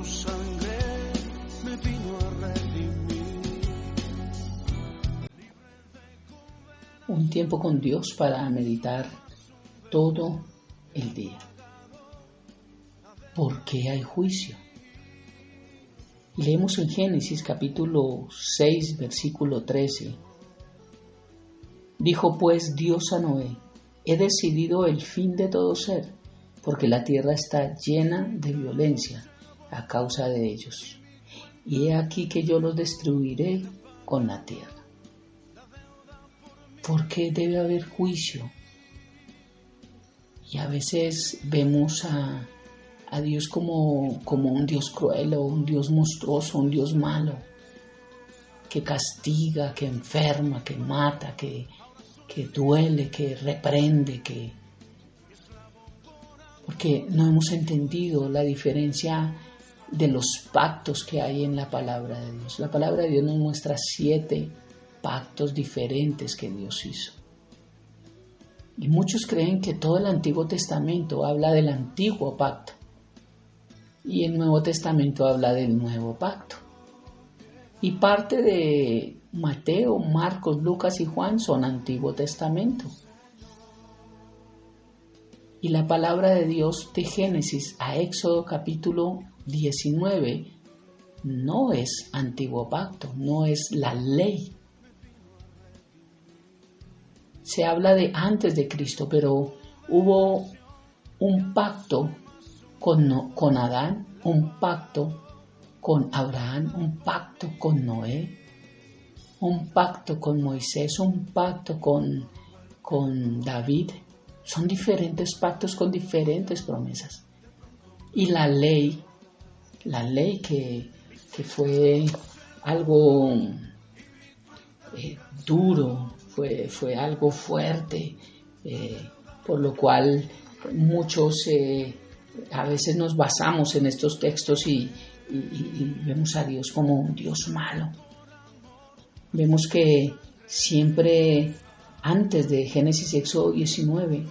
su sangre me vino a redimir. Un tiempo con Dios para meditar todo el día. ¿Por qué hay juicio? Leemos en Génesis capítulo 6, versículo 13. Dijo pues Dios a Noé: he decidido el fin de todo ser, porque la tierra está llena de violencia a causa de ellos. Y he aquí que yo los destruiré con la tierra. ¿Por qué debe haber juicio? Y a veces vemos a Dios como un Dios cruel o un Dios monstruoso, un Dios malo, que castiga, que enferma, que mata, que duele, que reprende, porque no hemos entendido la diferencia de los pactos que hay en la palabra de Dios. La palabra de Dios nos muestra 7 pactos diferentes que Dios hizo. Y muchos creen que todo el Antiguo Testamento habla del Antiguo Pacto y el Nuevo Testamento habla del Nuevo Pacto. Y parte de Mateo, Marcos, Lucas y Juan son Antiguo Testamento. Y la palabra de Dios de Génesis a Éxodo capítulo 19 no es Antiguo Pacto, no es la ley. Se habla de antes de Cristo, pero hubo un pacto con Adán, un pacto con Abraham, un pacto con Noé, un pacto con Moisés, un pacto con David. Son diferentes pactos con diferentes promesas. Y la ley que fue algo duro, fue algo fuerte, por lo cual muchos a veces nos basamos en estos textos y vemos a Dios como un Dios malo. Vemos que siempre antes de Génesis y Éxodo 19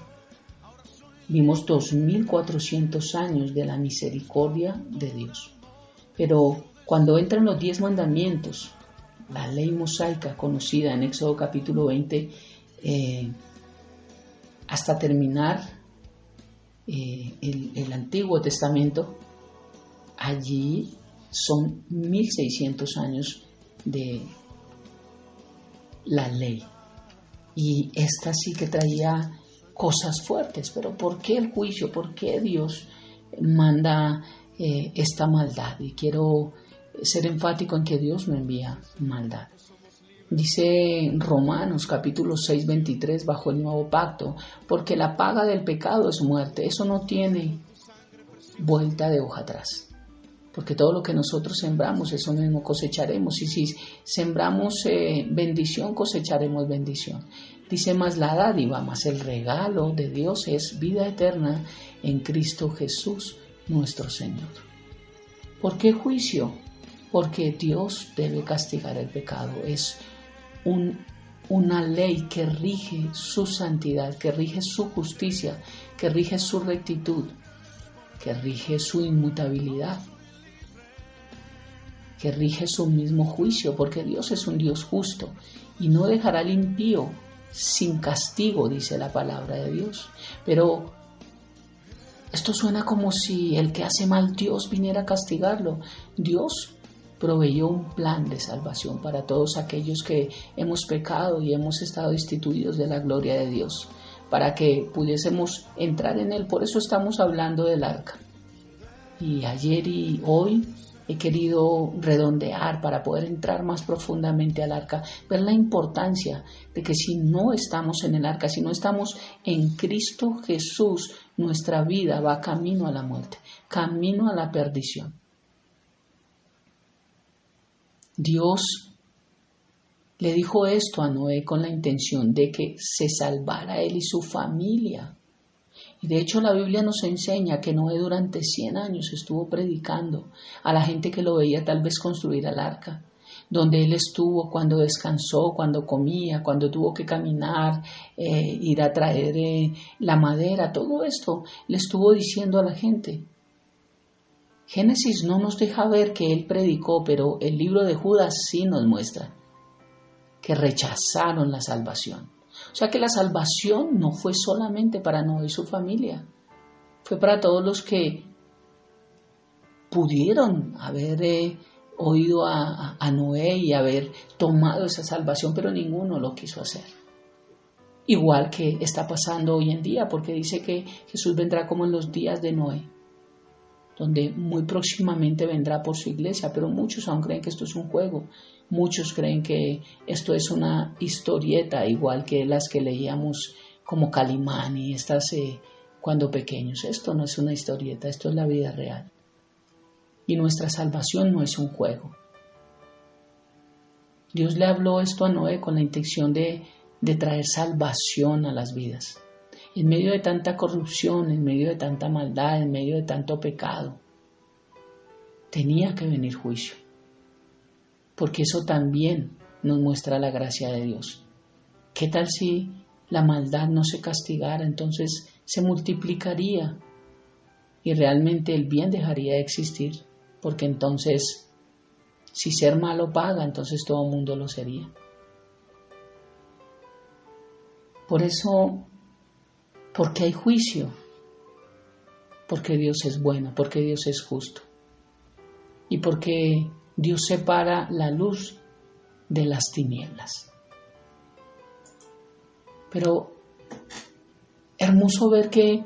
vimos 2400 años de la misericordia de Dios. Pero cuando entran los 10 mandamientos, la ley mosaica conocida en Éxodo capítulo 20, hasta terminar el Antiguo Testamento, allí son 1600 años de la ley. Y esta sí que traía cosas fuertes. Pero ¿por qué el juicio? ¿Por qué Dios manda esta maldad? Y quiero ser enfático en que Dios no envía maldad. Dice Romanos capítulo 6, 23, bajo el nuevo pacto, porque la paga del pecado es muerte. Eso no tiene vuelta de hoja atrás. Porque todo lo que nosotros sembramos, eso mismo cosecharemos. Y si sembramos bendición, cosecharemos bendición. Dice más la dádiva, más el regalo de Dios es vida eterna en Cristo Jesús, nuestro Señor. ¿Por qué juicio? Porque Dios debe castigar el pecado. Es una ley que rige su santidad, que rige su justicia, que rige su rectitud, que rige su inmutabilidad, que rige su mismo juicio, porque Dios es un Dios justo y no dejará al impío sin castigo, dice la palabra de Dios. Pero esto suena como si el que hace mal Dios viniera a castigarlo. Dios proveyó un plan de salvación para todos aquellos que hemos pecado y hemos estado destituidos de la gloria de Dios, para que pudiésemos entrar en Él. Por eso estamos hablando del arca. Y ayer y hoy he querido redondear para poder entrar más profundamente al arca, ver la importancia de que si no estamos en el arca, si no estamos en Cristo Jesús, nuestra vida va camino a la muerte, camino a la perdición. Dios le dijo esto a Noé con la intención de que se salvara él y su familia. Y de hecho la Biblia nos enseña que Noé durante 100 años estuvo predicando a la gente que lo veía tal vez construir el arca, donde él estuvo cuando descansó, cuando comía, cuando tuvo que caminar, ir a traer la madera, todo esto le estuvo diciendo a la gente. Génesis no nos deja ver que él predicó, pero el libro de Judas sí nos muestra que rechazaron la salvación. O sea que la salvación no fue solamente para Noé y su familia, fue para todos los que pudieron haber oído a Noé y haber tomado esa salvación, pero ninguno lo quiso hacer. Igual que está pasando hoy en día, porque dice que Jesús vendrá como en los días de Noé, donde muy próximamente vendrá por su iglesia, pero muchos aún creen que esto es un juego, muchos creen que esto es una historieta, igual que las que leíamos como Calimán y estas cuando pequeños. Esto no es una historieta, esto es la vida real. Y nuestra salvación no es un juego. Dios le habló esto a Noé con la intención de traer salvación a las vidas. En medio de tanta corrupción, en medio de tanta maldad, en medio de tanto pecado, tenía que venir juicio. Porque eso también nos muestra la gracia de Dios. ¿Qué tal si la maldad no se castigara? Entonces se multiplicaría y realmente el bien dejaría de existir. Porque entonces, si ser malo paga, entonces todo el mundo lo sería. Por eso, ¿por qué hay juicio? Porque Dios es bueno, porque Dios es justo. Y porque Dios separa la luz de las tinieblas. Pero hermoso ver que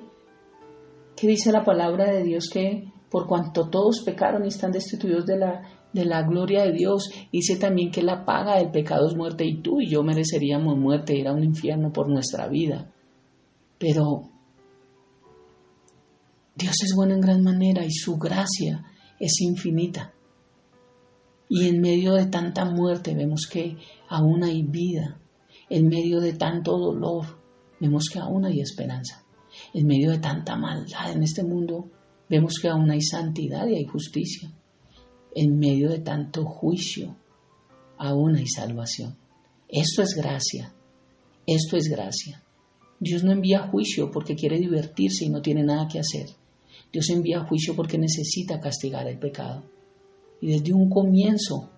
dice la palabra de Dios que por cuanto todos pecaron y están destituidos de la gloria de Dios, dice también que la paga del pecado es muerte y tú y yo mereceríamos muerte, ir a un infierno por nuestra vida. Pero Dios es bueno en gran manera y su gracia es infinita. Y en medio de tanta muerte vemos que aún hay vida. En medio de tanto dolor vemos que aún hay esperanza. En medio de tanta maldad en este mundo vemos que aún hay santidad y hay justicia. En medio de tanto juicio aún hay salvación. Esto es gracia. Esto es gracia. Dios no envía juicio porque quiere divertirse y no tiene nada que hacer. Dios envía juicio porque necesita castigar el pecado. Y desde un comienzo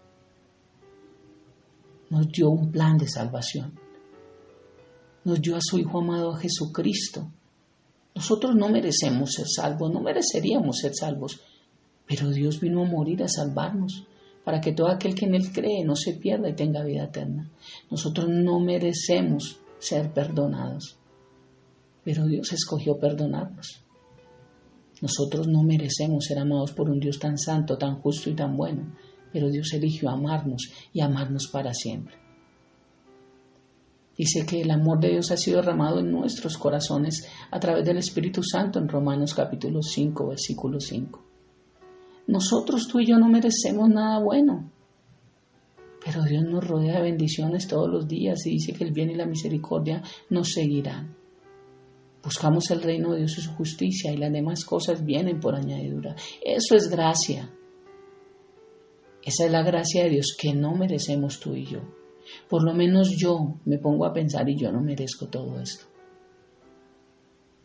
nos dio un plan de salvación. Nos dio a su Hijo amado Jesucristo. Nosotros no merecemos ser salvos, no mereceríamos ser salvos, pero Dios vino a morir a salvarnos, para que todo aquel que en Él cree no se pierda y tenga vida eterna. Nosotros no merecemos ser perdonados, pero Dios escogió perdonarnos. Nosotros no merecemos ser amados por un Dios tan santo, tan justo y tan bueno, pero Dios eligió amarnos y amarnos para siempre. Dice que el amor de Dios ha sido derramado en nuestros corazones a través del Espíritu Santo en Romanos capítulo 5, versículo 5. Nosotros, tú y yo, no merecemos nada bueno, pero Dios nos rodea de bendiciones todos los días y dice que el bien y la misericordia nos seguirán. Buscamos el reino de Dios y su justicia y las demás cosas vienen por añadidura. Eso es gracia. Esa es la gracia de Dios que no merecemos tú y yo. Por lo menos yo me pongo a pensar y yo no merezco todo esto.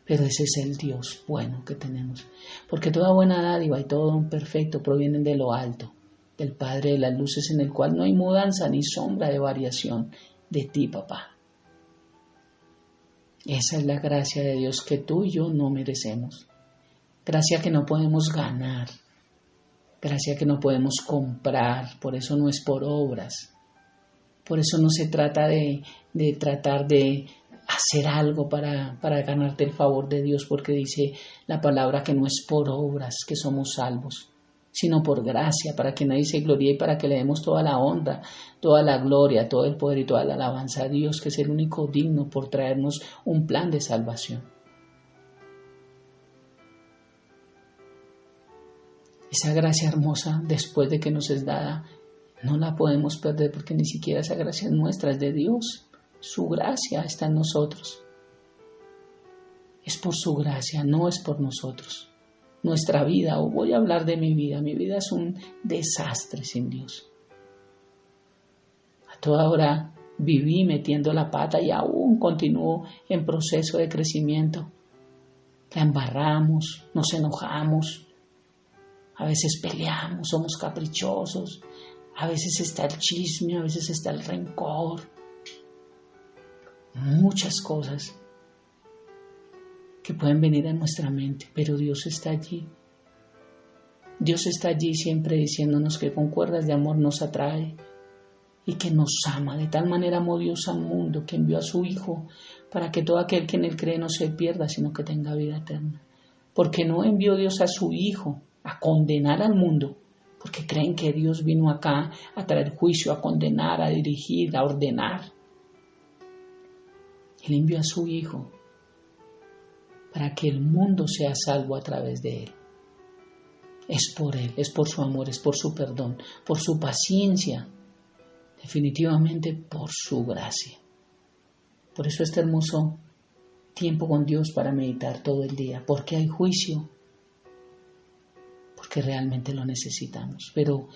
Pero ese es el Dios bueno que tenemos. Porque toda buena dádiva y todo don perfecto provienen de lo alto, del Padre de las luces, en el cual no hay mudanza ni sombra de variación de ti, papá. Esa es la gracia de Dios que tú y yo no merecemos. Gracia que no podemos ganar. Gracia que no podemos comprar. Por eso no es por obras. Por eso no se trata de tratar de hacer algo para ganarte el favor de Dios, porque dice la palabra que no es por obras que somos salvos, sino por gracia, para que nadie se gloríe y para que le demos toda la honra, toda la gloria, todo el poder y toda la alabanza a Dios, que es el único digno por traernos un plan de salvación. Esa gracia hermosa, después de que nos es dada, no la podemos perder porque ni siquiera esa gracia es nuestra, es de Dios. Su gracia está en nosotros. Es por su gracia, no es por nosotros. Nuestra vida, o voy a hablar de mi vida es un desastre sin Dios. A toda hora viví metiendo la pata y aún continúo en proceso de crecimiento. La embarramos, nos enojamos, A veces peleamos, somos caprichosos, a veces está el chisme, a veces está el rencor. Muchas cosas que pueden venir a nuestra mente, pero Dios está allí. Dios está allí siempre diciéndonos que con cuerdas de amor nos atrae y que nos ama. De tal manera amó Dios al mundo que envió a su Hijo para que todo aquel que en él cree no se pierda, sino que tenga vida eterna. Porque no envió Dios a su Hijo a condenar al mundo, porque creen que Dios vino acá a traer juicio, a condenar, a dirigir, a ordenar. Él envió a su Hijo para que el mundo sea salvo a través de Él. Es por Él, es por su amor, es por su perdón, por su paciencia, definitivamente por su gracia. Por eso este hermoso tiempo con Dios para meditar todo el día, porque hay juicio, porque realmente lo necesitamos. Pero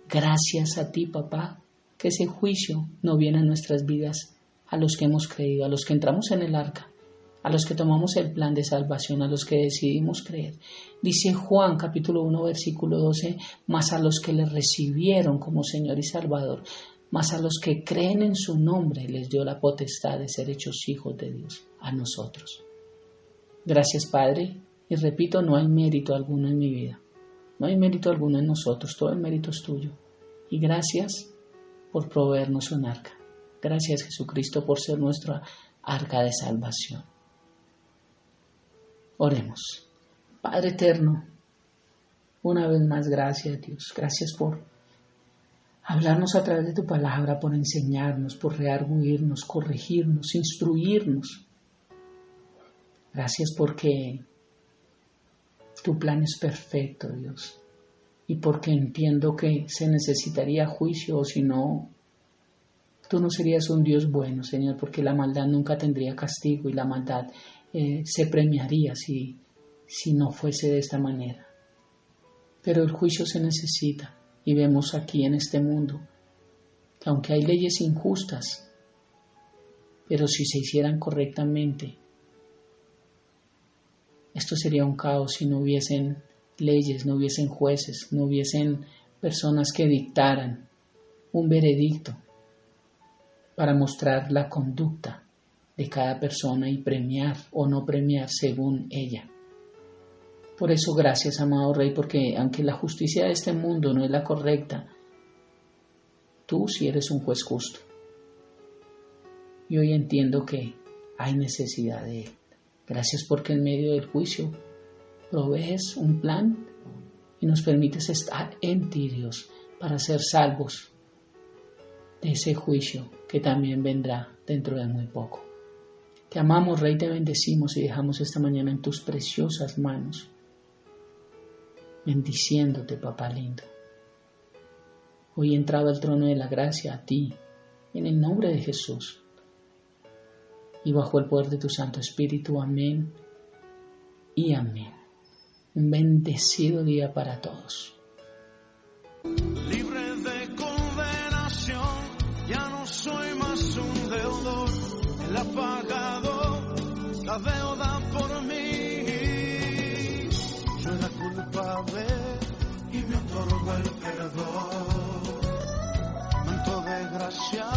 gracias a ti, papá, que ese juicio no viene a nuestras vidas, a los que hemos creído, a los que entramos en el arca, a los que tomamos el plan de salvación, a los que decidimos creer. Dice Juan capítulo 1 versículo 12, mas a los que le recibieron como Señor y Salvador, mas a los que creen en su nombre les dio la potestad de ser hechos hijos de Dios, a nosotros. Gracias, Padre, y repito, no hay mérito alguno en mi vida, no hay mérito alguno en nosotros, todo el mérito es tuyo. Y gracias por proveernos un arca. Gracias, Jesucristo, por ser nuestra arca de salvación. Oremos. Padre eterno, una vez más gracias, Dios. Gracias por hablarnos a través de tu palabra, por enseñarnos, por redarguirnos, corregirnos, instruirnos. Gracias porque tu plan es perfecto, Dios. Y porque entiendo que se necesitaría juicio, o si no, tú no serías un Dios bueno, Señor, porque la maldad nunca tendría castigo y la maldad se premiaría si no fuese de esta manera. Pero el juicio se necesita y vemos aquí en este mundo que aunque hay leyes injustas, pero si se hicieran correctamente, esto sería un caos si no hubiesen leyes, no hubiesen jueces, no hubiesen personas que dictaran un veredicto para mostrar la conducta de cada persona y premiar o no premiar según ella. Por eso, gracias, amado Rey, porque aunque la justicia de este mundo no es la correcta, tú sí eres un juez justo. Y hoy entiendo que hay necesidad de Él. Gracias porque en medio del juicio provees un plan y nos permites estar en ti, Dios, para ser salvos de ese juicio que también vendrá dentro de muy poco. Te amamos, Rey, te bendecimos y dejamos esta mañana en tus preciosas manos, bendiciéndote, papá lindo. Hoy he entrado al trono de la gracia a ti, en el nombre de Jesús, y bajo el poder de tu Santo Espíritu, amén y amén. Un bendecido día para todos. Libre de condenación, ya no soy más un deudor. Él ha pagado la deuda por mí. Yo era culpable y me otorgó el perdón. Manto de gracia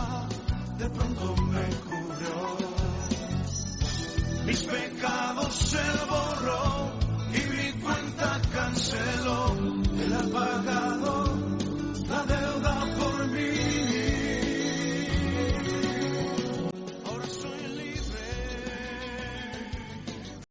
de pronto me cubrió. Mis pecados Él borró y mi cuenta canceló. Él ha pagado